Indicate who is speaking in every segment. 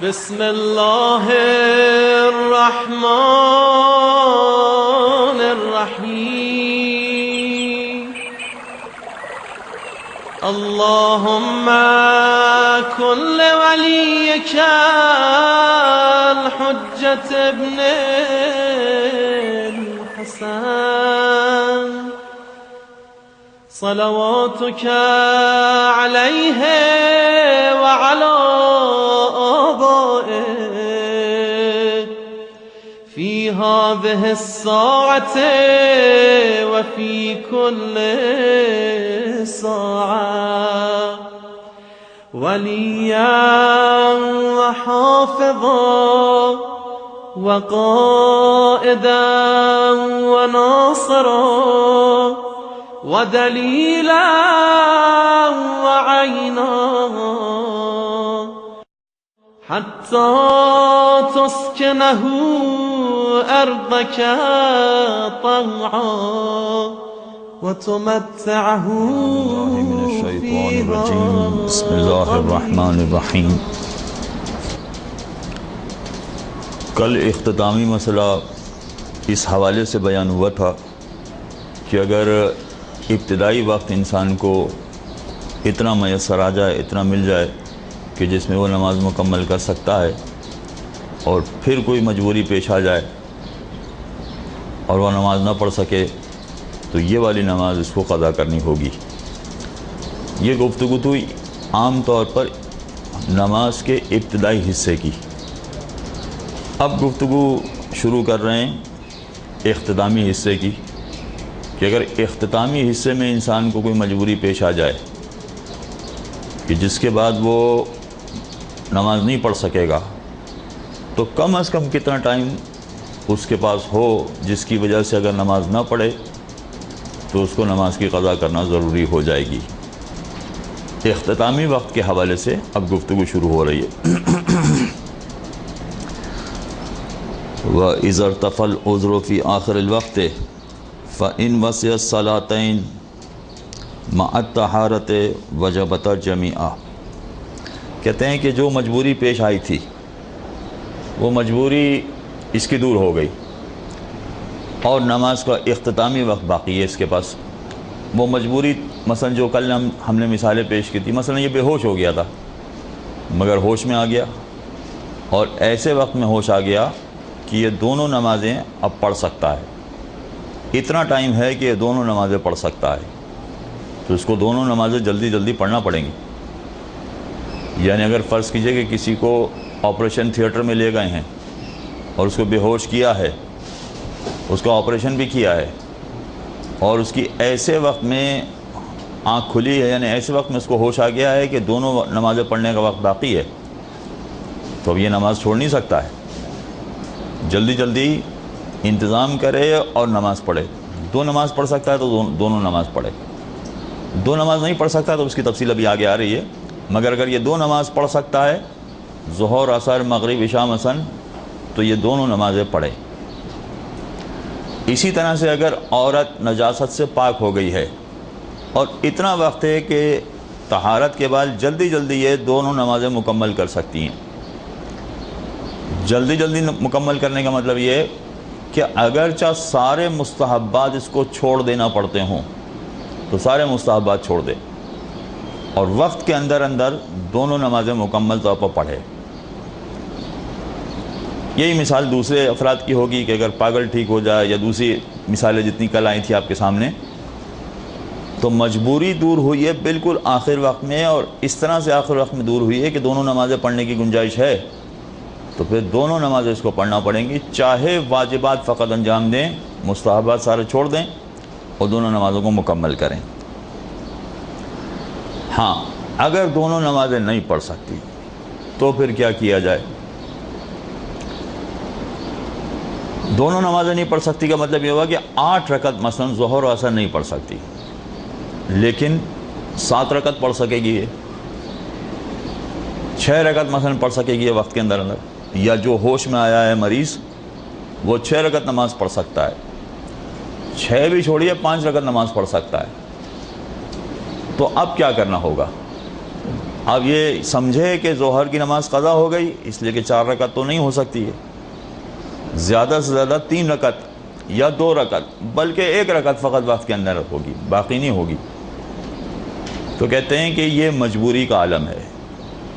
Speaker 1: بسم الله الرحمن الرحيم اللهم كن لوليك الحجة ابن الحسن صلواتك عليه وعلى آبائه في هذه الساعة وفي كل ساعة وليا وحافظا وقائدا وناصرا ودليلا وعينا حتى تسكنه أرضك طوعا وتمتعه
Speaker 2: من الشيطان الرجيم بسم الله الرحمن الرحیم. کل اختتامی مسئلہ اس حوالے سے بیان ہوا تھا کہ اگر ابتدائی وقت انسان کو اتنا میسر آ جائے، اتنا مل جائے کہ جس میں وہ نماز مکمل کر سکتا ہے، اور پھر کوئی مجبوری پیش آ جائے اور وہ نماز نہ پڑھ سکے تو یہ والی نماز اس کو قضا کرنی ہوگی. یہ گفتگو تو عام طور پر نماز کے ابتدائی حصے کی. اب گفتگو شروع کر رہے ہیں اختتامی حصے کی کہ اگر اختتامی حصے میں انسان کو کوئی مجبوری پیش آ جائے کہ جس کے بعد وہ نماز نہیں پڑھ سکے گا تو کم از کم کتنا ٹائم اس کے پاس ہو جس کی وجہ سے اگر نماز نہ پڑھے تو اس کو نماز کی قضا کرنا ضروری ہو جائے گی. اختتامی وقت کے حوالے سے اب گفتگو شروع ہو رہی ہے. وَإِذَا ارْتَفَى الْعُذْرُ فِي آخِرِ الْوَقْتِ فَإِنْ وَسِعَ الصَّلَاتَيْنِ مَعَ الطَّهَارَةِ وَجَبَتَا جَمِيعًا. کہتے ہیں کہ جو مجبوری پیش آئی تھی وہ مجبوری اس کی دور ہو گئی اور نماز کا اختتامی وقت باقی ہے اس کے پاس. وہ مجبوری مثلا جو کل ہم نے مثالیں پیش کی تھی، مثلا یہ بے ہوش ہو گیا تھا مگر ہوش میں آ گیا اور ایسے وقت میں ہوش آ گیا کہ یہ دونوں نمازیں اب پڑھ سکتا ہے. اتنا ٹائم ہے کہ یہ دونوں نمازیں پڑھ سکتا ہے تو اس کو دونوں نمازیں جلدی جلدی پڑھنا پڑیں گی. یعنی اگر فرض کیجئے کہ کسی کو آپریشن تھیٹر میں لے گئے ہیں اور اس کو بے ہوش کیا ہے، اس کا آپریشن بھی کیا ہے اور اس کی ایسے وقت میں آنکھ کھلی ہے، یعنی ایسے وقت میں اس کو ہوش آ گیا ہے کہ دونوں نمازیں پڑھنے کا وقت باقی ہے، تو اب یہ نماز چھوڑ نہیں سکتا ہے. جلدی جلدی انتظام کرے اور نماز پڑھے. دو نماز پڑھ سکتا ہے تو دونوں نماز پڑھے. دو نماز نہیں پڑھ سکتا تو اس کی تفصیل ابھی آگے آ رہی ہے. مگر اگر یہ دو نماز پڑھ سکتا ہے، ظہر، عصر، مغرب، عشاء مثلا، تو یہ دونوں نمازیں پڑھے. اسی طرح سے اگر عورت نجاست سے پاک ہو گئی ہے اور اتنا وقت ہے کہ طہارت کے بعد جلدی جلدی یہ دونوں نمازیں مکمل کر سکتی ہیں. جلدی جلدی مکمل کرنے کا مطلب یہ ہے کہ اگرچہ سارے مستحبات اس کو چھوڑ دینا پڑتے ہوں تو سارے مستحبات چھوڑ دے اور وقت کے اندر اندر دونوں نمازیں مکمل طور پر پڑھے. یہی مثال دوسرے افراد کی ہوگی کہ اگر پاگل ٹھیک ہو جائے یا دوسری مثالیں جتنی کل آئی تھی آپ کے سامنے، تو مجبوری دور ہوئی ہے بالکل آخر وقت میں، اور اس طرح سے آخر وقت میں دور ہوئی ہے کہ دونوں نمازیں پڑھنے کی گنجائش ہے تو پھر دونوں نمازیں اس کو پڑھنا پڑیں گی، چاہے واجبات فقط انجام دیں، مستحبات سارے چھوڑ دیں اور دونوں نمازوں کو مکمل کریں. ہاں، اگر دونوں نمازیں نہیں پڑھ سکتی تو پھر کیا کیا جائے؟ دونوں نمازیں نہیں پڑھ سکتی کا مطلب یہ ہوا کہ 8 رکعت مثلا ظہر و عصر نہیں پڑھ سکتی لیکن 7 رکعت پڑھ سکے گی، 6 رکعت مثلا پڑھ سکے گی وقت کے اندر اندر، یا جو ہوش میں آیا ہے مریض وہ 6 رکعت نماز پڑھ سکتا ہے. 6 بھی چھوڑیے 5 رکعت نماز پڑھ سکتا ہے. تو اب کیا کرنا ہوگا؟ اب یہ سمجھے کہ ظہر کی نماز قضا ہو گئی، اس لیے کہ 4 رکعت تو نہیں ہو سکتی ہے، زیادہ سے زیادہ 3 رکعت یا 2 رکعت، بلکہ 1 رکعت فقط وقت کے اندر ہوگی، باقی نہیں ہوگی. تو کہتے ہیں کہ یہ مجبوری کا عالم ہے،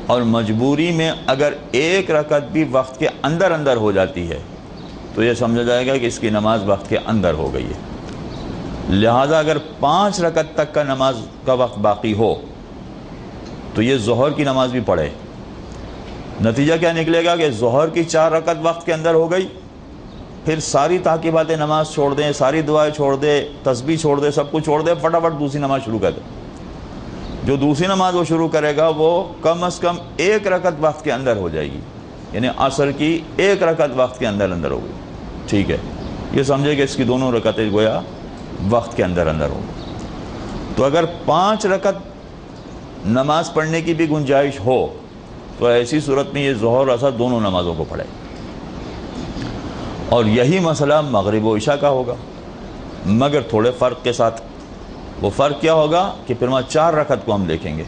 Speaker 2: اور مجبوری میں اگر 1 رکعت بھی وقت کے اندر اندر ہو جاتی ہے تو یہ سمجھا جائے گا کہ اس کی نماز وقت کے اندر ہو گئی ہے. لہٰذا اگر 5 رکعت تک کا نماز کا وقت باقی ہو تو یہ ظہر کی نماز بھی پڑھے. نتیجہ کیا نکلے گا کہ ظہر کی 4 رکعت وقت کے اندر ہو گئی، پھر ساری تعقیبات نماز چھوڑ دیں، ساری دعائیں چھوڑ دے، تسبیح چھوڑ دے، سب کچھ چھوڑ دے، فٹافٹ دوسری نماز شروع کر دے. جو دوسری نماز وہ شروع کرے گا وہ کم از کم 1 رکعت وقت کے اندر ہو جائے گی، یعنی عصر کی 1 رکعت وقت کے اندر اندر ہوگی. ٹھیک ہے، یہ سمجھے کہ اس کی دونوں رکعتیں گویا وقت کے اندر اندر ہوگی. تو اگر 5 رکعت نماز پڑھنے کی بھی گنجائش ہو تو ایسی صورت میں یہ ظہر اور عصر دونوں نمازوں کو پڑھے. اور یہی مسئلہ مغرب و عشاء کا ہوگا، مگر تھوڑے فرق کے ساتھ. وہ فرق کیا ہوگا کہ پھر وہاں 4 رکعت کو ہم دیکھیں گے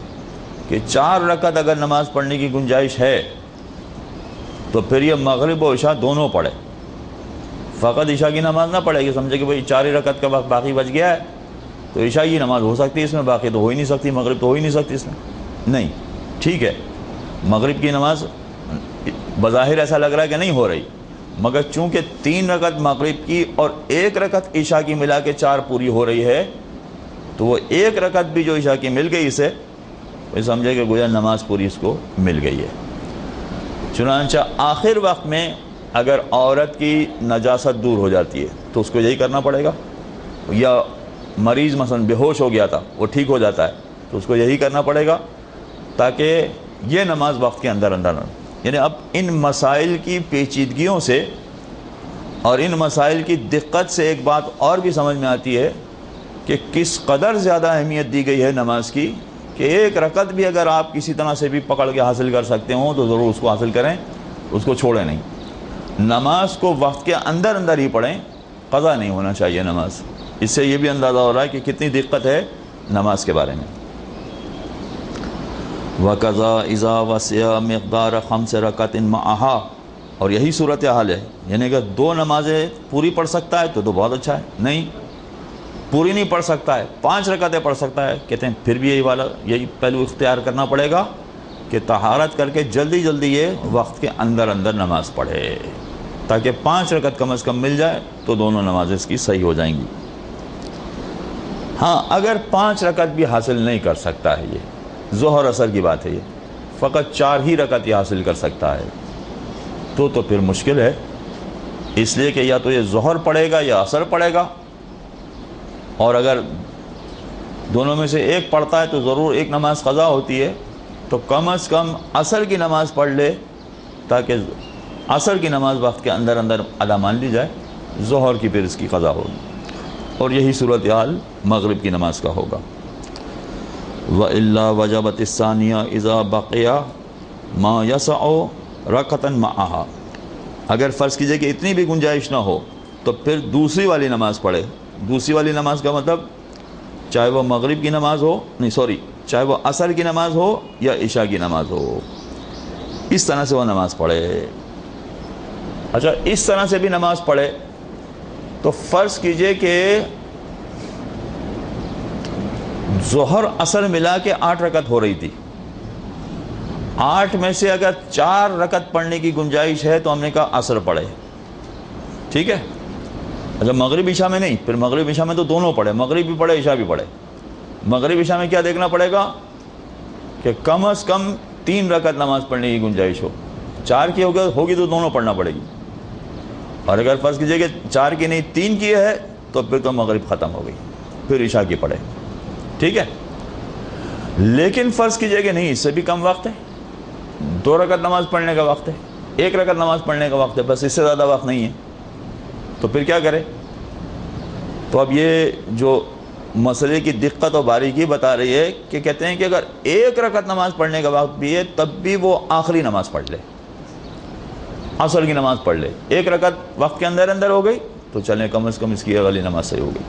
Speaker 2: کہ 4 رکعت اگر نماز پڑھنے کی گنجائش ہے تو پھر یہ مغرب و عشاء دونوں پڑھے. فقط عشاء کی نماز نہ پڑھے کہ سمجھے کہ بھئی 4 ہی رکعت کا وقت باقی بچ گیا ہے تو عشاء کی نماز ہو سکتی ہے اس میں، باقی تو ہو ہی نہیں سکتی، مغرب تو ہو ہی نہیں سکتی اس میں. نہیں، ٹھیک ہے، مغرب کی نماز بظاہر ایسا لگ رہا ہے کہ نہیں ہو رہی، مگر چونکہ 3 رکعت مغرب کی اور 1 رکعت عشاء کی ملا کے 4 پوری ہو رہی ہے تو وہ 1 رکعت بھی جو عشاء کی مل گئی اسے، وہ سمجھے کہ گویا نماز پوری اس کو مل گئی ہے. چنانچہ آخر وقت میں اگر عورت کی نجاست دور ہو جاتی ہے تو اس کو یہی کرنا پڑے گا، یا مریض مثلا بے ہوش ہو گیا تھا وہ ٹھیک ہو جاتا ہے تو اس کو یہی کرنا پڑے گا تاکہ یہ نماز وقت کے اندر اندر. یعنی اب ان مسائل کی پیچیدگیوں سے اور ان مسائل کی دقت سے ایک بات اور بھی سمجھ میں آتی ہے کہ کس قدر زیادہ اہمیت دی گئی ہے نماز کی، کہ 1 رکعت بھی اگر آپ کسی طرح سے بھی پکڑ کے حاصل کر سکتے ہوں تو ضرور اس کو حاصل کریں، اس کو چھوڑیں نہیں. نماز کو وقت کے اندر اندر ہی پڑھیں، قضا نہیں ہونا چاہیے نماز. اس سے یہ بھی اندازہ ہو رہا ہے کہ کتنی دقت ہے نماز کے بارے میں. وَقَضَا إِذَا وَسِعَ مِقْدَارَ 5 رَكَعَةٍ مَعَهَا، اور یہی صورتحال ہے. یعنی اگر 2 نمازیں پوری پڑھ سکتا ہے تو بہت اچھا ہے، نہیں پوری نہیں پڑھ سکتا ہے، 5 رکعتیں پڑھ سکتا ہے، کہتے ہیں پھر بھی یہی پہلو اختیار کرنا پڑے گا کہ طہارت کر کے جلدی جلدی یہ وقت کے اندر اندر نماز پڑھے تاکہ 5 رکعت کم از کم مل جائے تو دونوں نمازیں اس کی صحیح ہو جائیں گی. ہاں اگر 5 رکعت بھی حاصل نہیں کر سکتا ہے، یہ ظہر عصر کی بات ہے، یہ فقط 4 ہی رکعت ہی حاصل کر سکتا ہے تو پھر مشکل ہے. اس لیے کہ یا تو یہ ظہر پڑھے گا یا عصر پڑھے گا، اور اگر دونوں میں سے ایک پڑھتا ہے تو ضرور ایک نماز قضا ہوتی ہے، تو کم از کم عصر کی نماز پڑھ لے تاکہ عصر کی نماز وقت کے اندر اندر ادا مان لی جائے، ظہر کی پھر اس کی قضا ہوگی. اور یہی صورتحال مغرب کی نماز کا ہوگا. وَإِلَّا وَجَبَتِ الثَّانِيَةِ إِذَا بَقِيَ مَا يَسَعُ رَكَعَةً مَعَهَا. اگر فرض کیجئے کہ اتنی بھی گنجائش نہ ہو تو پھر دوسری والی نماز پڑھے. دوسری والی نماز کا مطلب چاہے وہ مغرب کی نماز ہو، چاہے وہ عصر کی نماز ہو یا عشاء کی نماز ہو، اس طرح سے وہ نماز پڑھے. اچھا اس طرح سے بھی نماز پڑھے تو فرض کیجئے کہ ظہر عصر ملا کے 8 رکعت ہو رہی تھی، 8 میں سے اگر 4 رکعت پڑھنے کی گنجائش ہے تو ہم نے کہا عصر پڑھے، ٹھیک ہے. اچھا مغرب عشاء میں نہیں، پھر مغرب عشاء میں تو دونوں پڑھے، مغرب بھی پڑھے عشاء بھی پڑھے. مغرب عشاء میں کیا دیکھنا پڑے گا کہ کم از کم 3 رکعت نماز پڑھنے کی گنجائش ہو. 4 کی ہوگی تو دونوں پڑھنا پڑے گی، اور اگر فرض کیجئے کہ 4 کی نہیں 3 کی ہے تو پھر تو مغرب ختم ہو گئی، پھر عشاء کی پڑھے، ٹھیک ہے. لیکن فرض کیجئے کہ نہیں، اس سے بھی کم وقت ہے، 2 رکعت نماز پڑھنے کا وقت ہے، 1 رکعت نماز پڑھنے کا وقت ہے، بس اس سے زیادہ وقت نہیں ہے، تو پھر کیا کرے. تو اب یہ جو مسئلے کی دقت و باریکی بتا رہی ہے کہ کہتے ہیں کہ اگر 1 رکعت نماز پڑھنے کا وقت بھی ہے تب بھی وہ آخری نماز پڑھ لے، عصر کی نماز پڑھ لے. 1 رکعت وقت کے اندر اندر ہو گئی تو چلیں کم از کم اس کی اگلی نماز صحیح ہو گئی،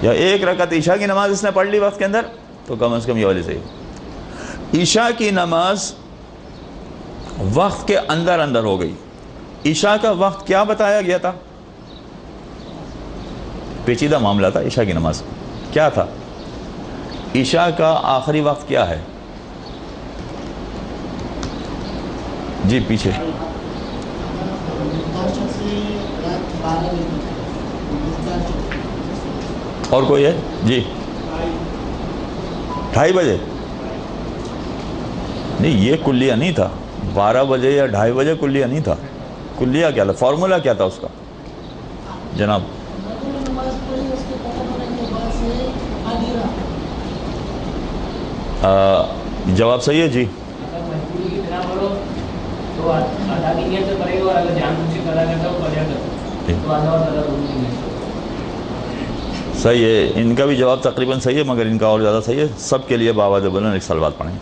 Speaker 2: یا 1 رکعت عشاء کی نماز اس نے پڑھ لی وقت کے اندر تو کم از کم یہ والی صحیح. عشاء کی نماز وقت کے اندر اندر ہو گئی. عشاء کا وقت کیا بتایا گیا تھا؟ پیچیدہ معاملہ تھا. عشاء کی نماز کیا تھا؟ عشاء کا آخری وقت کیا ہے؟ جی پیچھے. اور کوئی ہے؟ جی 2:30 بجے. نہیں یہ کلیہ نہیں تھا. 12 بجے یا 2:30 بجے کلیہ نہیں تھا. کلیہ کیا تھا؟ فارمولا کیا تھا اس کا جناب؟ جواب صحیح ہے جی. صحیح ہے. ان کا بھی جواب تقریباً صحیح ہے مگر ان کا اور زیادہ صحیح ہے. سب کے لیے بآواز بلند ایک صلوات پڑھیں.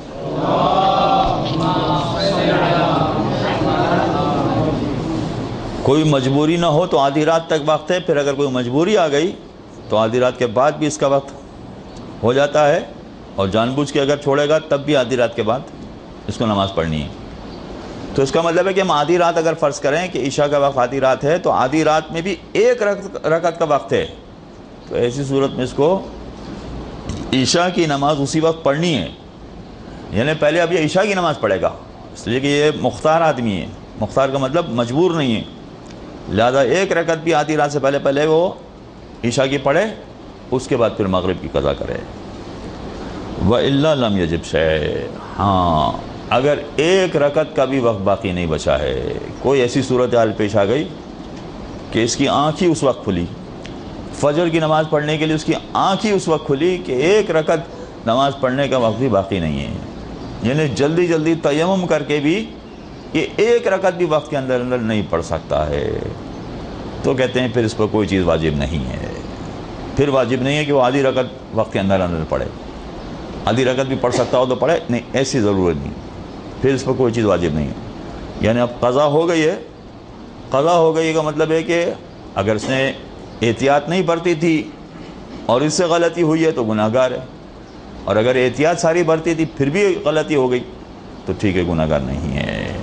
Speaker 2: کوئی مجبوری نہ ہو تو آدھی رات تک وقت ہے. پھر اگر کوئی مجبوری آ گئی تو آدھی رات کے بعد بھی اس کا وقت ہو جاتا ہے. اور جان بوجھ کے اگر چھوڑے گا تب بھی آدھی رات کے بعد اس کو نماز پڑھنی ہے. تو اس کا مطلب ہے کہ ہم آدھی رات اگر فرض کریں کہ عشاء کا وقت آدھی رات ہے تو آدھی رات میں بھی 1 رکعت کا وقت ہے. تو ایسی صورت میں اس کو عشاء کی نماز اسی وقت پڑھنی ہے. یعنی پہلے اب یہ عشاء کی نماز پڑھے گا اس لیے کہ یہ مختار آدمی ہے. مختار کا مطلب مجبور نہیں ہے. لہذا 1 رکعت بھی آدھی رات سے پہلے پہلے وہ عشاء کی پڑھے. اس کے بعد پھر مغرب کی قضا کرے. وَإِلَّا لَمْ يَجِبْ شَيْءٌ. ہاں اگر 1 رکعت کا بھی وقت باقی نہیں بچا ہے. کوئی ایسی صورتحال پیش آ گئی کہ اس کی آنکھ ہی اس وقت کھلی, فجر کی نماز پڑھنے کے لیے اس کی آنکھ ہی اس وقت کھلی کہ 1 رکعت نماز پڑھنے کا وقت بھی باقی نہیں ہے. یعنی جلدی جلدی تیمم کر کے بھی یہ 1 رکعت بھی وقت کے اندر اندر نہیں پڑھ سکتا ہے. تو کہتے ہیں پھر اس پر کوئی چیز واجب نہیں ہے. پھر واجب نہیں ہے کہ وہ آدھی رکعت وقت کے اندر اندر پڑھے. آدھی رکعت بھی پڑھ سکتا ہو تو پڑھے, نہیں ایسی ضرورت نہیں. پھر اس پر کوئی چیز واجب نہیں ہے. یعنی اب قضا ہو گئی ہے. قضا ہو گئی کا مطلب ہے کہ اگر اس نے احتیاط نہیں برتی تھی اور اس سے غلطی ہوئی ہے تو گناہ گار ہے, اور اگر احتیاط ساری برتی تھی پھر بھی غلطی ہو گئی تو ٹھیک ہے گناہ گار نہیں ہے.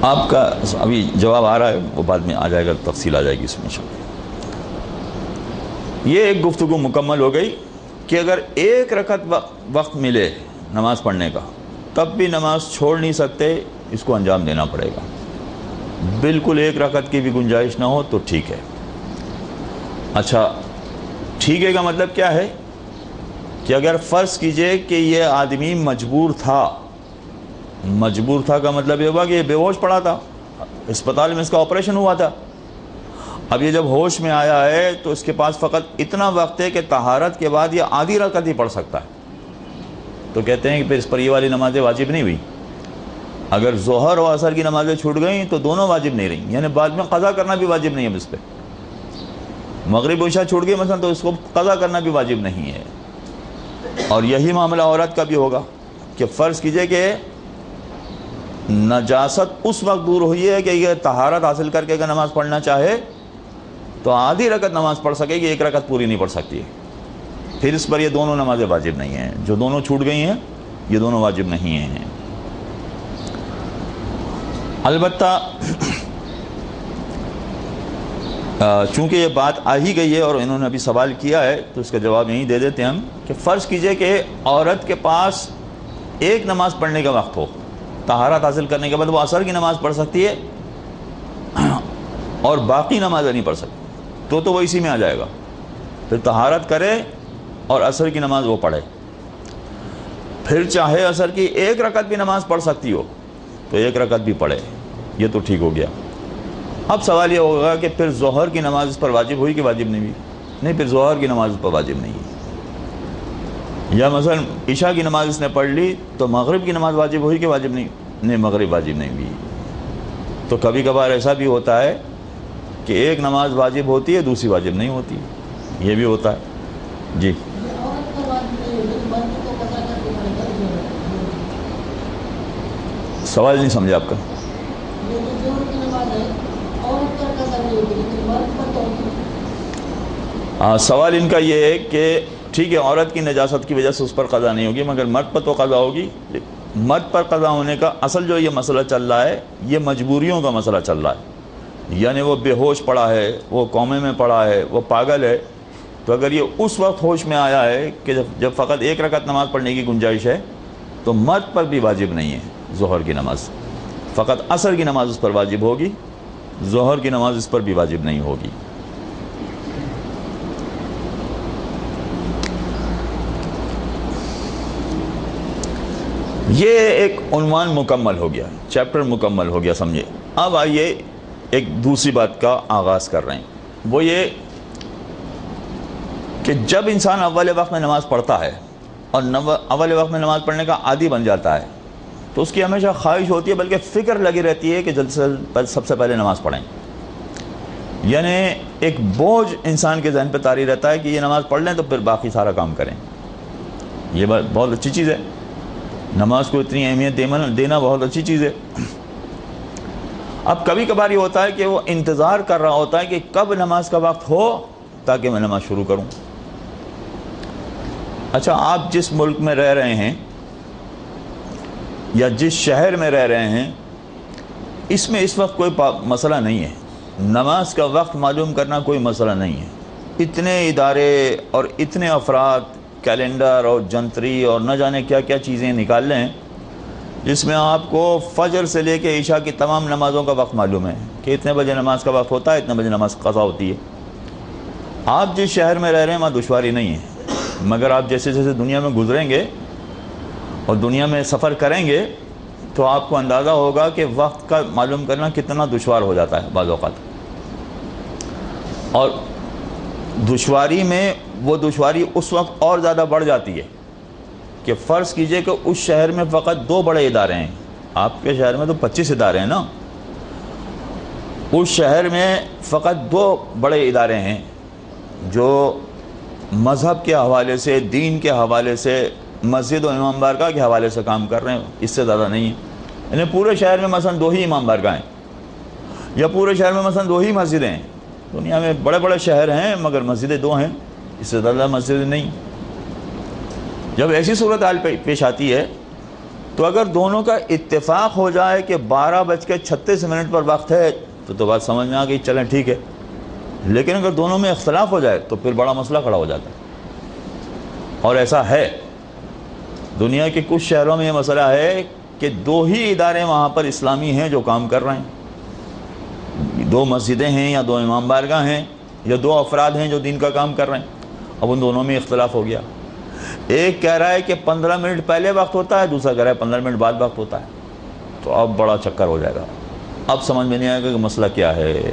Speaker 2: آپ کا ابھی جواب آ رہا ہے, وہ بعد میں آ جائے گا, تفصیل آ جائے گی اس میں. یہ ایک گفتگو مکمل ہو گئی کہ اگر 1 رکعت وقت ملے نماز پڑھنے کا تب بھی نماز چھوڑ نہیں سکتے, اس کو انجام دینا پڑے گا. بالکل 1 رکعت کی بھی گنجائش نہ ہو تو ٹھیک ہے. اچھا ٹھیک ہے کا مطلب کیا ہے کہ اگر فرض کیجئے کہ یہ آدمی مجبور تھا. مجبور تھا کا مطلب یہ ہوا کہ یہ بے ہوش پڑا تھا, اسپتال میں اس کا آپریشن ہوا تھا. اب یہ جب ہوش میں آیا ہے تو اس کے پاس فقط اتنا وقت ہے کہ طہارت کے بعد یہ آدھی رکعت ہی پڑھ سکتا ہے. تو کہتے ہیں کہ پھر اس پر یہ والی نمازیں واجب نہیں ہوئی. اگر ظہر و عصر کی نمازیں چھوٹ گئیں تو دونوں واجب نہیں رہیں, یعنی بعد میں قضا کرنا بھی واجب نہیں ہے اس پہ. مغرب و عشاء چھوٹ گئی مثلا تو اس کو قضا کرنا بھی واجب نہیں ہے. اور یہی معاملہ عورت کا بھی ہوگا کہ فرض کیجئے کہ نجاست اس وقت دور ہوئی ہے کہ یہ طہارت حاصل کر کے اگر نماز پڑھنا چاہے تو آدھی رکعت نماز پڑھ سکے گی, 1 رکعت پوری نہیں پڑھ سکتی ہے. پھر اس پر یہ دونوں نمازیں واجب نہیں ہیں. جو دونوں چھوٹ گئی ہیں یہ دونوں واجب نہیں ہیں. البتہ چونکہ یہ بات آ ہی گئی ہے اور انہوں نے ابھی سوال کیا ہے تو اس کا جواب یہیں دے دیتے ہیں ہم کہ فرض کیجئے کہ عورت کے پاس 1 نماز پڑھنے کا وقت ہو, طہارت حاصل کرنے کے بعد وہ عصر کی نماز پڑھ سکتی ہے اور باقی نمازیں نہیں پڑھ سکتی, تو وہ اسی میں آ جائے گا. پھر طہارت کرے اور عصر کی نماز وہ پڑھے. پھر چاہے عصر کی 1 رکعت بھی نماز پڑھ سکتی ہو تو 1 رکعت بھی پڑھے, یہ تو ٹھیک ہو گیا. اب سوال یہ ہوگا کہ پھر ظہر کی نماز اس پر واجب ہوئی کہ واجب نہیں ہوئی؟ نہیں, پھر ظہر کی نماز اس پر واجب نہیں ہے. یا مثلا عشاء کی نماز اس نے پڑھ لی تو مغرب کی نماز واجب ہوئی کہ واجب نہیں؟ نہیں, مغرب واجب نہیں ہوئی. تو کبھی کبھار ایسا بھی ہوتا ہے کہ ایک نماز واجب ہوتی ہے دوسری واجب نہیں ہوتی, یہ بھی ہوتا ہے. جی سوال نہیں سمجھا آپ کا. سوال ان کا یہ ہے کہ ٹھیک ہے عورت کی نجاست کی وجہ سے اس پر قضا نہیں ہوگی، مگر مرد پر تو قضا ہوگی۔ مرد پر قضا ہونے کا اصل جو یہ مسئلہ چل رہا ہے یہ مجبوریوں کا مسئلہ چل رہا ہے، یعنی وہ بے ہوش پڑا ہے، وہ کومے میں پڑا ہے، وہ پاگل ہے، تو اگر یہ اس وقت ہوش میں آیا ہے کہ جب فقط ایک رکعت نماز پڑھنے کی گنجائش ہے تو مرد پر بھی واجب نہیں ہے ظہر کی نماز، فقط عصر کی نماز اس پر واجب ہوگی، ظہر کی نماز اس پر بھی واجب نہیں ہوگی۔ یہ ایک عنوان مکمل ہو گیا، چیپٹر مکمل ہو گیا، سمجھے۔ اب آئیے ایک دوسری بات کا آغاز کر رہے ہیں، وہ یہ کہ جب انسان اول وقت میں نماز پڑھتا ہے اور اول وقت میں نماز پڑھنے کا عادی بن جاتا ہے تو اس کی ہمیشہ خواہش ہوتی ہے، بلکہ فکر لگی رہتی ہے کہ جلد سے جلد سب سے پہلے نماز پڑھیں، یعنی ایک بوجھ انسان کے ذہن پہ طاری رہتا ہے کہ یہ نماز پڑھ لیں تو پھر باقی سارا کام کریں۔ یہ بہت اچھی چیز ہے، نماز کو اتنی اہمیت دینا بہت اچھی چیز ہے۔ اب کبھی کبھار یہ ہوتا ہے کہ وہ انتظار کر رہا ہوتا ہے کہ کب نماز کا وقت ہو تاکہ میں نماز شروع کروں۔ اچھا، آپ جس ملک میں رہ رہے ہیں یا جس شہر میں رہ رہے ہیں اس میں اس وقت کوئی مسئلہ نہیں ہے، نماز کا وقت معلوم کرنا کوئی مسئلہ نہیں ہے۔ اتنے ادارے اور اتنے افراد کیلنڈر اور جنتری اور نہ جانے کیا کیا چیزیں نکال لیں جس میں آپ کو فجر سے لے کے عشاء کی تمام نمازوں کا وقت معلوم ہے کہ اتنے بجے نماز کا وقت ہوتا ہے، اتنے بجے نماز قضا ہوتی ہے۔ آپ جس شہر میں رہ رہے ہیں وہاں دشواری نہیں ہے، مگر آپ جیسے جیسے دنیا میں گزریں گے اور دنیا میں سفر کریں گے تو آپ کو اندازہ ہوگا کہ وقت کا معلوم کرنا کتنا دشوار ہو جاتا ہے بعض اوقات۔ اور دشواری میں وہ دشواری اس وقت اور زیادہ بڑھ جاتی ہے کہ فرض کیجئے کہ اس شہر میں فقط 2 بڑے ادارے ہیں، آپ کے شہر میں تو 25 ادارے ہیں نا، اس شہر میں فقط 2 بڑے ادارے ہیں جو مذہب کے حوالے سے، دین کے حوالے سے، مسجد و امام بارگاہ کے حوالے سے کام کر رہے ہیں، اس سے زیادہ نہیں ہے۔ یعنی پورے شہر میں مثلا 2 ہی امام بارگاہ ہیں، یا پورے شہر میں مثلا 2 ہی مسجدیں ہیں۔ دنیا میں بڑے بڑے شہر ہیں مگر مسجدیں 2 ہیں، اس سے زیادہ مسجدیں نہیں۔ جب ایسی صورتحال پیش آتی ہے تو اگر دونوں کا اتفاق ہو جائے کہ 12:36 پر وقت ہے تو بات سمجھ میں آ گئی، چلیں ٹھیک ہے، لیکن اگر دونوں میں اختلاف ہو جائے تو پھر بڑا مسئلہ کھڑا ہو جاتا ہے۔ اور ایسا ہے، دنیا کے کچھ شہروں میں یہ مسئلہ ہے کہ 2 ہی ادارے وہاں پر اسلامی ہیں جو کام کر رہے ہیں، 2 مسجدیں ہیں یا 2 امام بارگاہ ہیں یا 2 افراد ہیں جو دین کا کام کر رہے ہیں۔ اب ان دونوں میں اختلاف ہو گیا، ایک کہہ رہا ہے کہ 15 منٹ پہلے وقت ہوتا ہے، دوسرا کہہ رہا ہے 15 منٹ بعد وقت ہوتا ہے، تو اب بڑا چکر ہو جائے گا، اب سمجھ میں نہیں آئے گا کہ مسئلہ کیا ہے۔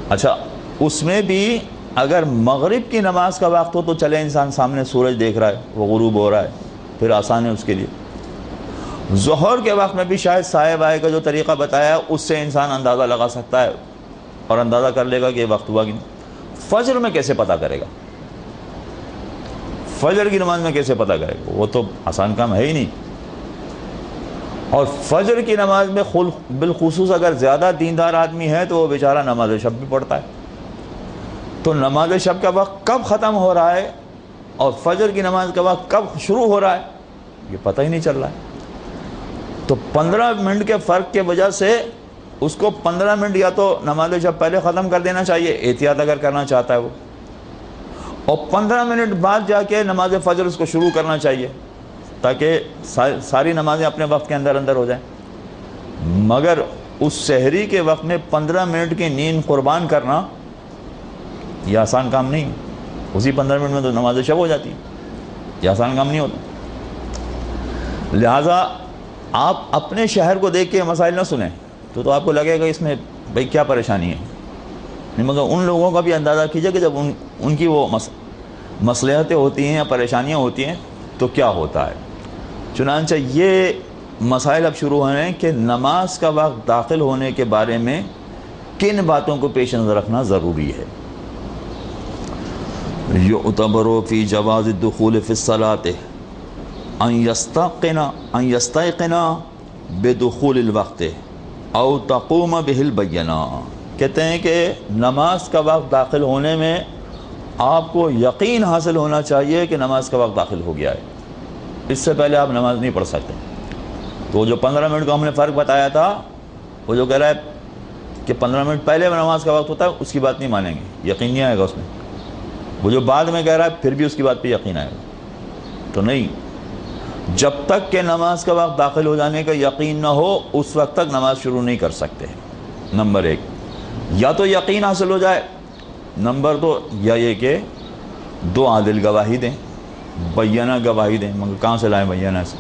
Speaker 2: اچھا، اس میں بھی اگر مغرب کی نماز کا وقت ہو تو چلے انسان سامنے سورج دیکھ رہا ہے، وہ غروب ہو رہا ہے، پھر آسان ہے اس کے لیے۔ ظہر کے وقت میں بھی شاید سائے بائے کا جو طریقہ بتایا ہے اس سے انسان اندازہ لگا سکتا ہے اور اندازہ کر لے گا کہ یہ وقت ہوا کہ نہیں۔ فجر میں کیسے پتہ کرے گا؟ فجر کی نماز میں کیسے پتہ کرے گا؟ وہ تو آسان کام ہے ہی نہیں۔ اور فجر کی نماز میں بالخصوص اگر زیادہ دیندار آدمی ہے تو وہ بیچارہ نماز شب بھی پڑھتا ہے، تو نماز شب کا وقت کب ختم ہو رہا ہے اور فجر کی نماز کا وقت کب شروع ہو رہا ہے یہ پتہ ہی نہیں چل رہا ہے۔ تو 15 منٹ کے فرق کے وجہ سے اس کو 15 منٹ یا تو نماز شب پہلے ختم کر دینا چاہیے احتیاط اگر کرنا چاہتا ہے وہ، اور 15 منٹ بعد جا کے نماز فجر اس کو شروع کرنا چاہیے تاکہ ساری نمازیں اپنے وقت کے اندر ہو جائیں۔ مگر اس سحری کے وقت میں 15 منٹ کی نیند قربان کرنا یہ آسان کام نہیں، اسی 15 منٹ میں تو نماز شب ہو جاتی ہے، یہ آسان کام نہیں ہوتا۔ لہٰذا آپ اپنے شہر کو دیکھ کے مسائل نہ سنیں تو آپ کو لگے گا اس میں بھئی کیا پریشانی ہے، مگر ان لوگوں کا بھی اندازہ کیجئے کہ جب ان کی وہ مصلحتیں ہوتی ہیں یا پریشانیاں ہوتی ہیں تو کیا ہوتا ہے۔ چنانچہ یہ مسائل اب شروع ہوئے ہیں کہ نماز کا وقت داخل ہونے کے بارے میں کن باتوں کو پیش نظر رکھنا ضروری ہے۔ یعتبر فی جواز الدخول فی الصلاۃ ان یستیقن بدخول الوقت او تقوم به البینہ، کہتے ہیں کہ نماز کا وقت داخل ہونے میں آپ کو یقین حاصل ہونا چاہیے کہ نماز کا وقت داخل ہو گیا ہے، اس سے پہلے آپ نماز نہیں پڑھ سکتے۔ تو جو 15 منٹ کا ہم نے فرق بتایا تھا، وہ جو کہہ رہا ہے کہ 15 منٹ پہلے نماز کا وقت ہوتا ہے، اس کی بات نہیں مانیں گے، یقین نہیں آئے گا اس میں۔ وہ جو بعد میں کہہ رہا ہے پھر بھی اس کی بات پہ یقین آئے گا، تو نہیں، جب تک کہ نماز کا وقت داخل ہو جانے کا یقین نہ ہو اس وقت تک نماز شروع نہیں کر سکتے۔ نمبر 1، یا تو یقین حاصل ہو جائے، نمبر 2 یا یہ کہ 2 عادل گواہی دیں، بینہ گواہی دیں، مگر کہاں سے لائیں بینہ سے،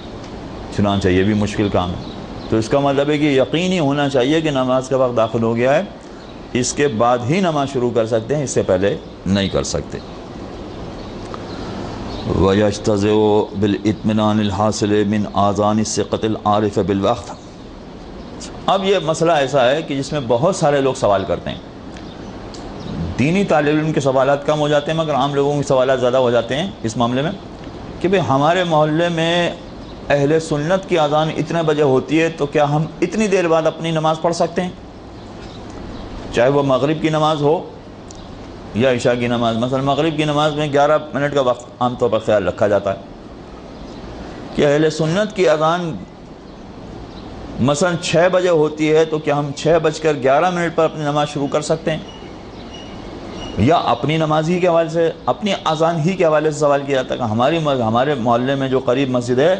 Speaker 2: چنانچہ یہ بھی مشکل کام ہے۔ تو اس کا مطلب ہے کہ یقین ہی ہونا چاہیے کہ نماز کا وقت داخل ہو گیا ہے، اس کے بعد ہی نماز شروع کر سکتے ہیں، اس سے پہلے نہیں کر سکتے۔ وَيَجْتَزِعُ بِالْإِطْمِنَانِ الْحَاصِلِ مِنْ آذَانِ الثِّقَةِ الْعَارِفِ بِالْوَقْتِ۔ اب یہ مسئلہ ایسا ہے کہ جس میں بہت سارے لوگ سوال کرتے ہیں، دینی طالب علم کے سوالات کم ہو جاتے ہیں مگر عام لوگوں کے سوالات زیادہ ہو جاتے ہیں اس معاملے میں کہ بھئی ہمارے محلے میں اہل سنت کی اذان اتنے بجے ہوتی ہے، تو کیا ہم اتنی دیر بعد اپنی نماز پڑھ سکتے ہیں، چاہے وہ مغرب کی نماز ہو یا عشاء کی نماز؟ مثلا مغرب کی نماز میں 11 منٹ کا وقت عام طور پر خیال رکھا جاتا ہے کہ اہل سنت کی اذان مثلا 6 بجے ہوتی ہے، تو کیا ہم 6:11 پر اپنی نماز شروع کر سکتے ہیں؟ یا اپنی نماز ہی کے حوالے سے، اپنی اذان ہی کے حوالے سے سوال کیا جاتا ہے کہ ہمارے محلے میں جو قریب مسجد ہے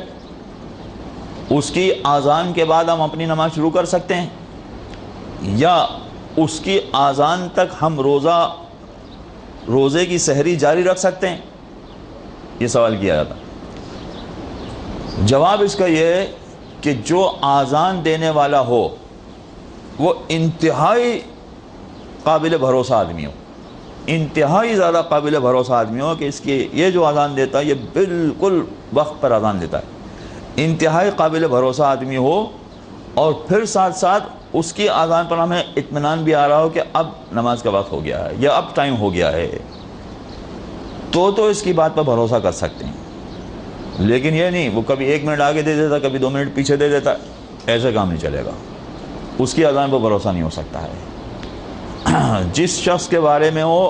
Speaker 2: اس کی اذان کے بعد ہم اپنی نماز شروع کر سکتے ہیں، یا اس کی اذان تک ہم روزے کی سحری جاری رکھ سکتے ہیں؟ یہ سوال کیا جاتا ہے۔ جواب اس کا یہ ہے کہ جو اذان دینے والا ہو وہ انتہائی قابل بھروسہ آدمی ہو، انتہائی زیادہ قابل بھروسہ آدمی ہو کہ اس کی یہ جو اذان دیتا ہے یہ بالکل وقت پر اذان دیتا ہے، انتہائی قابل بھروسہ آدمی ہو، اور پھر ساتھ ساتھ اس کی اذان پر ہمیں اطمینان بھی آ رہا ہو کہ اب نماز کا وقت ہو گیا ہے یا اب ٹائم ہو گیا ہے، تو اس کی بات پر بھروسہ کر سکتے ہیں۔ لیکن یہ نہیں وہ کبھی 1 منٹ آگے دے دیتا، کبھی 2 منٹ پیچھے دے دیتا، ایسے کام نہیں چلے گا، اس کی اذان پر بھروسہ نہیں ہو سکتا ہے۔ جس شخص کے بارے میں وہ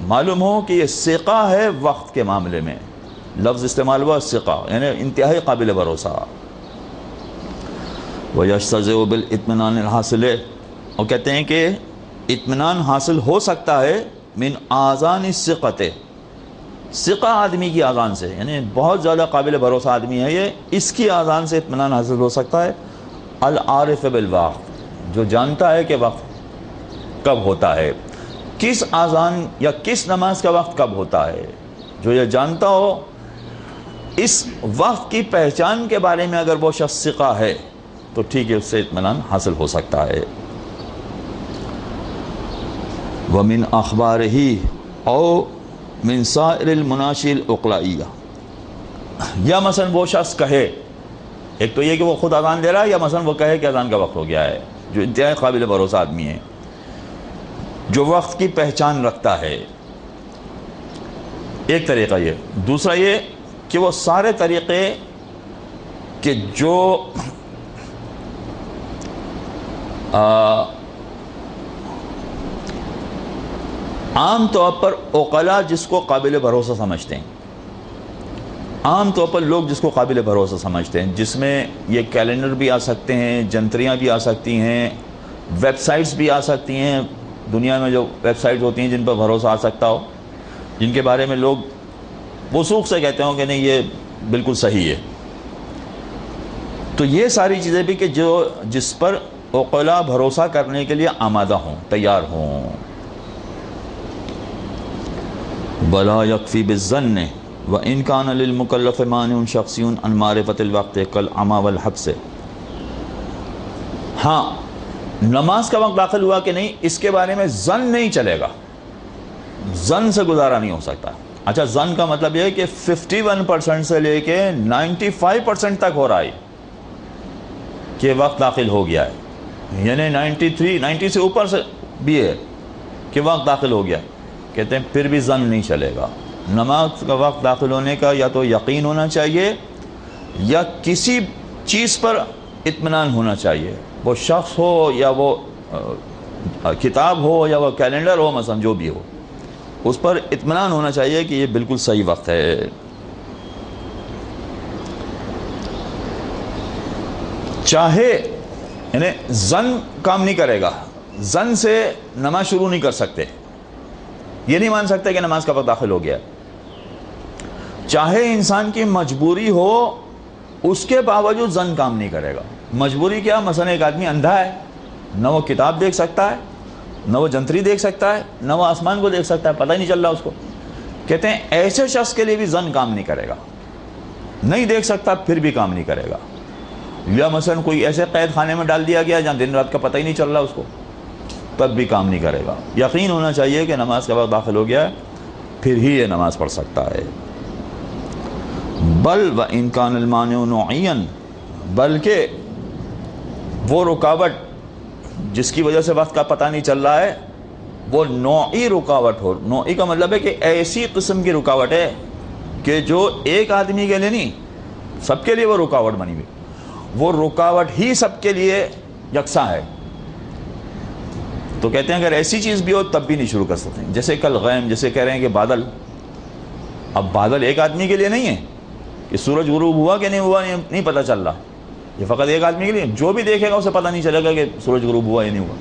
Speaker 2: معلوم ہو کہ یہ ثقہ ہے وقت کے معاملے میں، لفظ استعمال ہوا ثقہ، یعنی انتہائی قابل بھروسہ۔ وَيَجْتَزِعُ بِالْإِطْمِنَانِ الْحَاصِلِ، اور کہتے ہیں کہ اطمینان حاصل ہو سکتا ہے من آذان الثقۃ، ثقہ آدمی کی اذان سے، یعنی بہت زیادہ قابل بھروسہ آدمی ہے یہ، اس کی اذان سے اطمینان حاصل ہو سکتا ہے۔ العارف بالوقت، جو جانتا ہے کہ وقت کب ہوتا ہے، کس اذان یا کس نماز کا وقت کب ہوتا ہے، جو یہ جانتا ہو، اس وقت کی پہچان کے بارے میں اگر وہ شخص ثقہ ہے تو ٹھیک ہے، اس سے اطمینان حاصل ہو سکتا ہے۔ وَمِنْ أَخْبَارِهِ أَوْ مِنْ سَائِرِ الْمُنَاشِرِ الْأُقْلَائِيَّةِ، یا مثلا وہ شخص کہے، ایک تو یہ کہ وہ خود اذان دے رہا ہے، یا مثلا وہ کہے کہ اذان کا وقت ہو گیا ہے، جو انتہائی قابل بھروسہ آدمی ہے، جو وقت کی پہچان رکھتا ہے، ایک طریقہ یہ۔ دوسرا یہ کہ وہ سارے طریقے کہ جو عام طور پر عقلاء جس کو قابل بھروسہ سمجھتے ہیں، عام طور پر لوگ جس کو قابل بھروسہ سمجھتے ہیں، جس میں یہ کیلنڈر بھی آ سکتے ہیں، جنتریاں بھی آ سکتی ہیں، ویب سائٹس بھی آ سکتی ہیں، دنیا میں جو ویب سائٹس ہوتی ہیں جن پر بھروسہ آ سکتا ہو، جن کے بارے میں لوگ وثوق سے کہتے ہوں کہ نہیں یہ بالکل صحیح ہے، تو یہ ساری چیزیں بھی کہ جس پر عقلاء بھروسہ کرنے کے لیے آمادہ ہوں، تیار ہوں۔ بلا یکفی بالظن وان کان للمکلف مانع شخصی عن معرفت الوقت کالعمی والحبس، ہاں نماز کا وقت داخل ہوا کہ نہیں اس کے بارے میں ظن نہیں چلے گا، ظن سے گزارا نہیں ہو سکتا۔ اچھا، ظن کا مطلب یہ ہے کہ 51% سے لے کے 95% تک ہو رہا ہے کہ وقت داخل ہو گیا ہے، یعنی 90 سے اوپر سے بھی ہے کہ وقت داخل ہو گیا، کہتے ہیں پھر بھی ظن نہیں چلے گا۔ نماز کا وقت داخل ہونے کا یا تو یقین ہونا چاہیے یا کسی چیز پر اطمینان ہونا چاہیے، وہ شخص ہو یا وہ کتاب ہو یا وہ کیلنڈر ہو مثلا جو بھی ہو، اس پر اطمینان ہونا چاہیے کہ یہ بالکل صحیح وقت ہے۔ چاہے یعنی زن کام نہیں کرے گا، زن سے نماز شروع نہیں کر سکتے، یہ نہیں مان سکتے کہ نماز کا وقت داخل ہو گیا۔ چاہے انسان کی مجبوری ہو، اس کے باوجود زن کام نہیں کرے گا۔ مجبوری کیا؟ مثلا ایک آدمی اندھا ہے، نہ وہ کتاب دیکھ سکتا ہے، نہ وہ جنتری دیکھ سکتا ہے، نہ وہ آسمان کو دیکھ سکتا ہے، پتہ ہی نہیں چل رہا اس کو۔ کہتے ہیں ایسے شخص کے لیے بھی زن کام نہیں کرے گا، نہیں دیکھ سکتا پھر بھی کام نہیں کرے گا۔ یا مثلا کوئی ایسے قید خانے میں ڈال دیا گیا جہاں دن رات کا پتہ ہی نہیں چل رہا اس کو، تب بھی کام نہیں کرے گا۔ یقین ہونا چاہیے کہ نماز کا وقت داخل ہو گیا ہے، پھر ہی یہ نماز پڑھ سکتا ہے۔ بل و امکان المانع نوعین، بلکہ وہ رکاوٹ جس کی وجہ سے وقت کا پتہ نہیں چل رہا ہے وہ نوعی رکاوٹ ہو۔ نوعی کا مطلب ہے کہ ایسی قسم کی رکاوٹ ہے کہ جو ایک آدمی کے لیے نہیں، سب کے لیے وہ رکاوٹ بنی ہوئی، وہ رکاوٹ ہی سب کے لیے یکساں ہے۔ تو کہتے ہیں اگر ایسی چیز بھی ہو تب بھی نہیں شروع کر سکتے۔ جیسے کل غیم، جیسے کہہ رہے ہیں کہ بادل، اب بادل ایک آدمی کے لیے نہیں ہے کہ سورج غروب ہوا کہ نہیں ہوا نہیں پتہ چل رہا، یہ فقط ایک آدمی کے لیے، جو بھی دیکھے گا اسے پتہ نہیں چلے گا کہ سورج غروب ہوا یا نہیں ہوا۔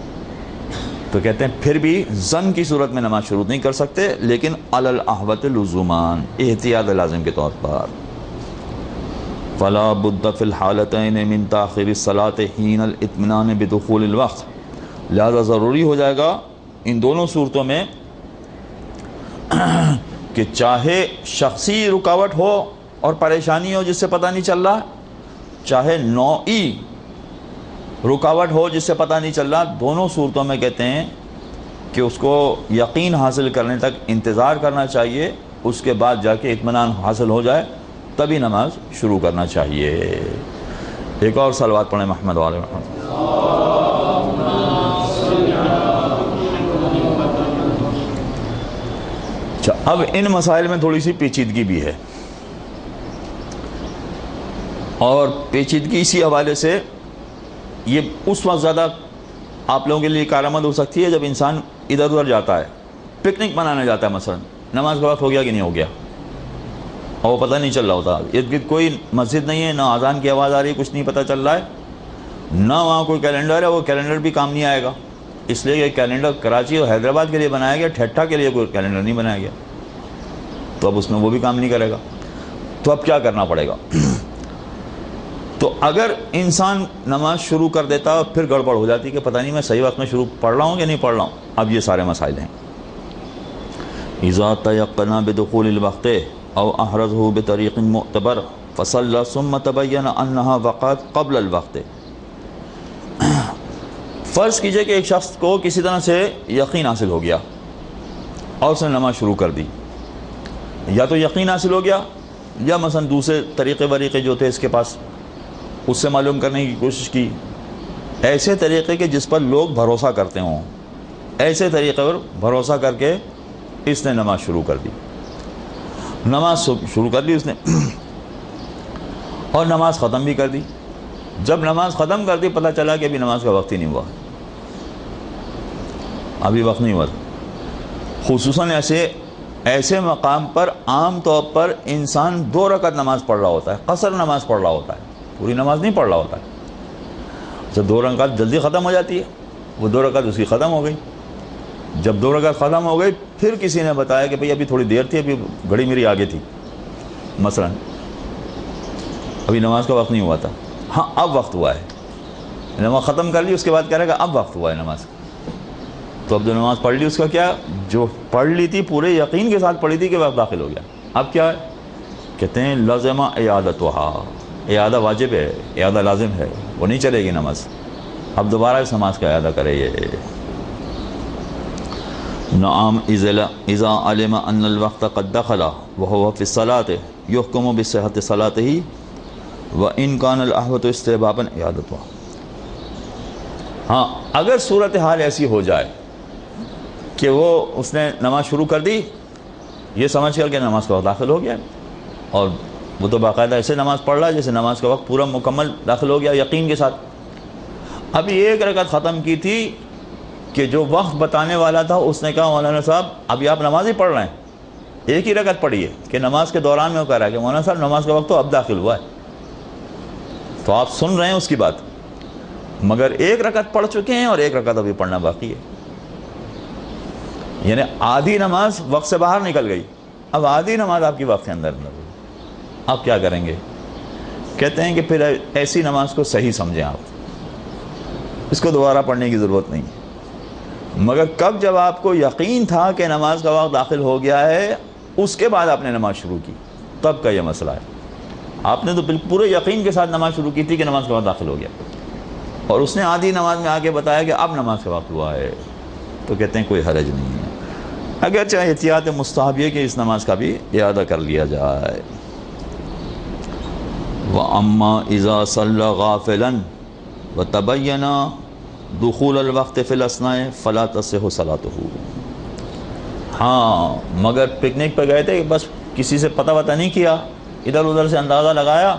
Speaker 2: تو کہتے ہیں پھر بھی ظن کی صورت میں نماز شروع نہیں کر سکتے، لیکن علی الاحوط لزومان، احتیاط لازم کے طور پر۔ فلا بد فی الحالتین من تاخیر الصلاۃ حین الاطمینان بدخول الوقت، لہذا ضروری ہو جائے گا ان دونوں صورتوں میں کہ چاہے شخصی رکاوٹ ہو اور پریشانی ہو جس سے پتہ نہیں چل رہا، چاہے نوعی رکاوٹ ہو جس سے پتہ نہیں چل رہا، دونوں صورتوں میں کہتے ہیں کہ اس کو یقین حاصل کرنے تک انتظار کرنا چاہیے، اس کے بعد جا کے اطمینان حاصل ہو جائے تبھی نماز شروع کرنا چاہیے۔ ایک اور صلوات پڑھیں محمد والے محمد۔ اب ان مسائل میں تھوڑی سی پیچیدگی بھی ہے، اور پیچیدگی اسی حوالے سے یہ اس وقت زیادہ آپ لوگوں کے لیے کارآمد ہو سکتی ہے جب انسان ادھر ادھر جاتا ہے، پکنک منانے جاتا ہے، مثلا نماز کا وقت ہو گیا کہ نہیں ہو گیا اور وہ پتہ نہیں چل رہا ہوتا، ارد گرد کوئی مسجد نہیں ہے، نہ اذان کی آواز آ رہی ہے، کچھ نہیں پتہ چل رہا ہے، نہ وہاں کوئی کیلنڈر ہے، وہ کیلنڈر بھی کام نہیں آئے گا، اس لیے یہ کیلنڈر کراچی اور حیدرآباد کے لیے بنایا گیا، ٹھٹھا کے لیے کوئی کیلنڈر نہیں بنایا گیا، تو اب اس میں وہ بھی کام نہیں کرے گا۔ تو اب کیا کرنا پڑے گا؟ تو اگر انسان نماز شروع کر دیتا اور پھر گڑبڑ ہو جاتی کہ پتہ نہیں میں صحیح وقت میں شروع پڑھ رہا ہوں یا نہیں پڑھ رہا ہوں، اب یہ سارے مسائل ہیں۔ اذا تيقن بدخول الوقت او احرزه بطريق معتبر فصلى ثم تبين انها وقعت قبل الوقت۔ فرض کیجئے کہ ایک شخص کو کسی طرح سے یقین حاصل ہو گیا اور اس نے نماز شروع کر دی، یا تو یقین حاصل ہو گیا یا مثلا دوسرے طریقے جو تھے اس کے پاس اس سے معلوم کرنے کی کوشش کی، ایسے طریقے کے جس پر لوگ بھروسہ کرتے ہوں، ایسے طریقے پر بھروسہ کر کے اس نے نماز شروع کر دی، نماز شروع کر لی اس نے اور نماز ختم بھی کر دی۔ جب نماز ختم کر دی پتہ چلا کہ ابھی نماز کا وقت ہی نہیں ہوا، ابھی وقت نہیں ہوا۔ خصوصاً ایسے مقام پر عام طور پر انسان 2 رکعت نماز پڑھ رہا ہوتا ہے، قصر نماز پڑھ رہا ہوتا ہے، پوری نماز نہیں پڑھ رہا ہوتا ہے۔ جب 2 رکعت جلدی ختم ہو جاتی ہے، وہ 2 رکعت اس کی ختم ہو گئی۔ جب 2 رکعت ختم ہو گئی پھر کسی نے بتایا کہ بھئی ابھی تھوڑی دیر تھی، ابھی گھڑی میری آگے تھی، مثلا ابھی نماز کا وقت نہیں ہوا تھا، ہاں اب وقت ہوا ہے، نماز ختم کر لی، اس کے بعد کہہ رہا ہے کہ اب وقت ہوا ہے نماز کا۔ تو اب جو نماز پڑھ لی اس کا کیا، جو پڑھ لی تھی پورے یقین کے ساتھ پڑھی تھی کہ وقت داخل ہو گیا، اب کیا ہے؟ کہتے ہیں لازمہ اعادتها، اعادہ واجب ہے، اعادہ لازم ہے، وہ نہیں چلے گی نماز، اب دوبارہ اس نماز کا اعادہ کرے یہ۔ نعم اذا علم ان الوقت قد دخل وهو في الصلاة يحكم بصحة صلاته وان كان الاحوط استحبابا اعادتها۔ ہاں اگر صورتحال ایسی ہو جائے کہ وہ اس نے نماز شروع کر دی یہ سمجھ کر کہ نماز کا وقت داخل ہو گیا، اور وہ تو باقاعدہ ایسے نماز پڑھ رہا ہے جیسے نماز کا وقت پورا مکمل داخل ہو گیا یقین کے ساتھ، ابھی 1 رکعت ختم کی تھی کہ جو وقت بتانے والا تھا اس نے کہا مولانا صاحب ابھی آپ نماز ہی پڑھ رہے ہیں, ایک ہی رکعت پڑھی ہے, کہ نماز کے دوران میں وہ کہہ رہا ہے کہ مولانا صاحب نماز کا وقت تو اب داخل ہوا ہے, تو آپ سن رہے ہیں اس کی بات, مگر ایک رکعت پڑھ چکے ہیں اور ایک رکعت ابھی پڑھنا باقی ہے. یعنی آدھی نماز وقت سے باہر نکل گئی, اب آدھی نماز آپ کی وقت کے اندر ہوئی, آپ کیا کریں گے؟ کہتے ہیں کہ پھر ایسی نماز کو صحیح سمجھیں آپ, اس کو دوبارہ پڑھنے کی ضرورت نہیں, مگر کب جب آپ کو یقین تھا کہ نماز کا وقت داخل ہو گیا ہے اس کے بعد آپ نے نماز شروع کی, تب کا یہ مسئلہ ہے. آپ نے تو بالکل پورے یقین کے ساتھ نماز شروع کی تھی کہ نماز کا وقت داخل ہو گیا, اور اس نے آدھی نماز میں آ کے بتایا کہ اب نماز کا وقت ہوا ہے, تو کہتے ہیں کوئی حرج نہیں ہے, اگرچہ احتیاط مستحب یہ کہ اس نماز کا بھی اعادہ کر لیا جائے. وَأَمَّا إِذَا صَلَّى غَافِلًا وَتَبَيَّنَ دخول الوقت فی الاسناء فلا تصح صلاته. ہاں مگر پکنک پہ گئے تھے, بس کسی سے پتہ وتہ نہیں کیا, ادھر ادھر سے اندازہ لگایا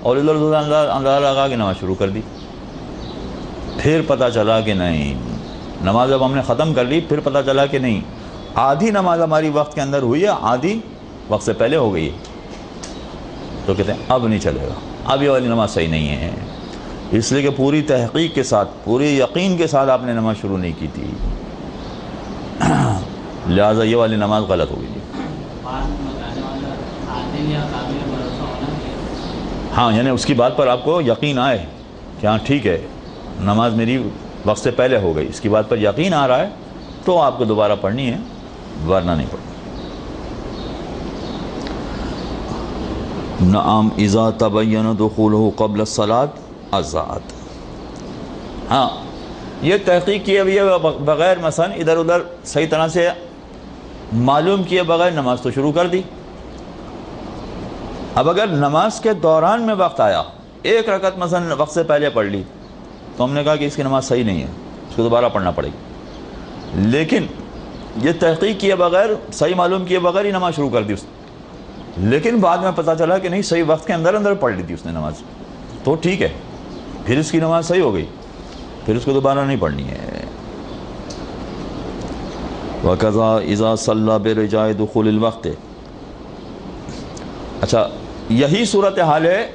Speaker 2: اور ادھر ادھر اندازہ لگا کے نماز شروع کر دی, پھر پتہ چلا کہ نہیں نماز اب ہم نے ختم کر لی, پھر پتہ چلا کہ نہیں آدھی نماز ہماری وقت کے اندر ہوئی ہے, آدھی وقت سے پہلے ہو گئی ہے, تو کہتے ہیں اب نہیں چلے گا, اب یہ والی نماز صحیح نہیں ہے, اس لیے کہ پوری تحقیق کے ساتھ پوری یقین کے ساتھ آپ نے نماز شروع نہیں کی تھی, لہٰذا یہ والی نماز غلط ہو گئی. ہاں یعنی اس کی بات پر آپ کو یقین آئے کہ ہاں ٹھیک ہے نماز میری وقت سے پہلے ہو گئی, اس کی بات پر یقین آ رہا ہے تو آپ کو دوبارہ پڑھنی ہے, ورنہ نہیں پڑھنی. نعم اذا تبین دخولہ قبل الصلاة ازاد. ہاں یہ تحقیق کیے ہوئے بغیر مثلا ادھر ادھر صحیح طرح سے معلوم کیے بغیر نماز تو شروع کر دی. اب اگر نماز کے دوران میں وقت آیا, ایک رکعت مثلا وقت سے پہلے پڑھ لی, تو ہم نے کہا کہ اس کی نماز صحیح نہیں ہے, اس کو دوبارہ پڑھنا پڑے گی. لیکن یہ تحقیق کیے بغیر صحیح معلوم کیے بغیر ہی نماز شروع کر دی اس نے, لیکن بعد میں پتہ چلا کہ نہیں صحیح وقت کے اندر اندر پڑھ لی تھی اس نے نماز, تو ٹھیک ہے پھر اس کی نماز صحیح ہو گئی, پھر اس کو دوبارہ نہیں پڑھنی ہے. وَكَذَا إِذَا صَلَّى بِرِجَاءِ دُخُولِ الْوَقْتِ. اچھا یہی صورتحال ہے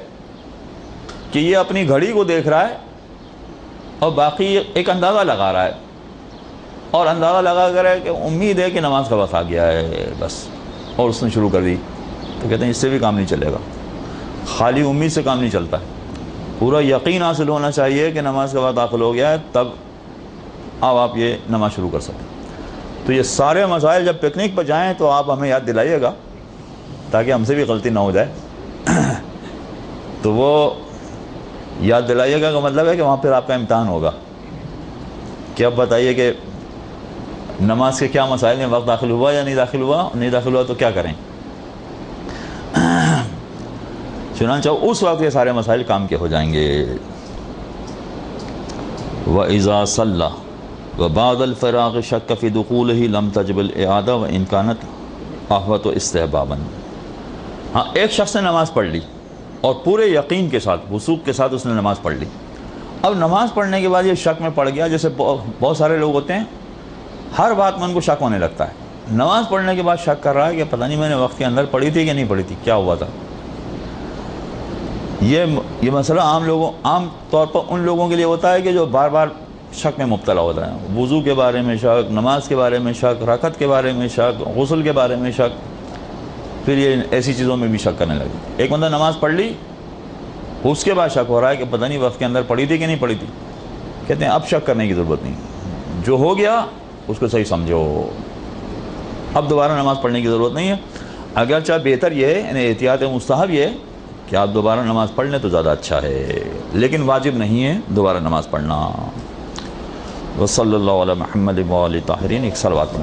Speaker 2: کہ یہ اپنی گھڑی کو دیکھ رہا ہے اور باقی ایک اندازہ لگا رہا ہے, اور اندازہ لگا کر ہے کہ امید ہے کہ نماز کا وقت آ گیا ہے بس, اور اس نے شروع کر دی, تو کہتے ہیں اس سے بھی کام نہیں چلے گا, خالی امید سے کام نہیں چلتا ہے, پورا یقین حاصل ہونا چاہیے کہ نماز کا وقت داخل ہو گیا ہے, تب اب آپ یہ نماز شروع کر سکیں. تو یہ سارے مسائل جب پکنک پر جائیں تو آپ ہمیں یاد دلائیے گا تاکہ ہم سے بھی غلطی نہ ہو جائے. تو وہ یاد دلائیے گا کا مطلب ہے کہ وہاں پھر آپ کا امتحان ہوگا کہ اب بتائیے کہ نماز کے کیا مسائل ہیں, وقت داخل ہوا یا نہیں داخل ہوا, نہیں داخل ہوا تو کیا کریں. چنانچہ اس وقت یہ سارے مسائل کام کے ہو جائیں گے. وَإِذَا صَلَّى وَبَعْدَ الْفِرَاغِ شَكَّ فِي دُخُولِهِ لَمْ تَجِبِ الْإِعَادَةُ وَإِنْ كَانَتْ أَحْوَطُ اسْتِحْبَابًا. ہاں ایک شخص نے نماز پڑھ لی اور پورے یقین کے ساتھ وثوق کے ساتھ اس نے نماز پڑھ لی. اب نماز پڑھنے کے بعد یہ شک میں پڑ گیا, جیسے بہت سارے لوگ ہوتے ہیں ہر بات میں ان کو شک ہونے لگتا ہے, نماز پڑھنے کے بعد شک کر رہا ہے کہ پتہ نہیں میں نے وقت کے اندر پڑھی تھی کہ نہیں پڑھی تھی, کیا ہوا تھا. یہ مسئلہ عام طور پر ان لوگوں کے لیے ہوتا ہے کہ جو بار بار شک میں مبتلا ہوتا ہے, وضو کے بارے میں شک, نماز کے بارے میں شک, رکعت کے بارے میں شک, غسل کے بارے میں شک, پھر یہ ایسی چیزوں میں بھی شک کرنے لگے. ایک بندہ نماز پڑھ لی, اس کے بعد شک ہو رہا ہے کہ پتہ نہیں وقت کے اندر پڑھی تھی کہ نہیں پڑھی تھی. کہتے ہیں اب شک کرنے کی ضرورت نہیں, جو ہو گیا اس کو صحیح سمجھو, اب دوبارہ نماز پڑھنے کی ضرورت نہیں ہے. اگرچہ بہتر یہ ہے, یعنی احتیاط مستحب یہ ہے کہ آپ دوبارہ نماز پڑھ لیں تو زیادہ اچھا ہے, لیکن واجب نہیں ہے دوبارہ نماز پڑھنا. وصلی اللہ علی محمد و آلہ طاہرین. ایک صلوات.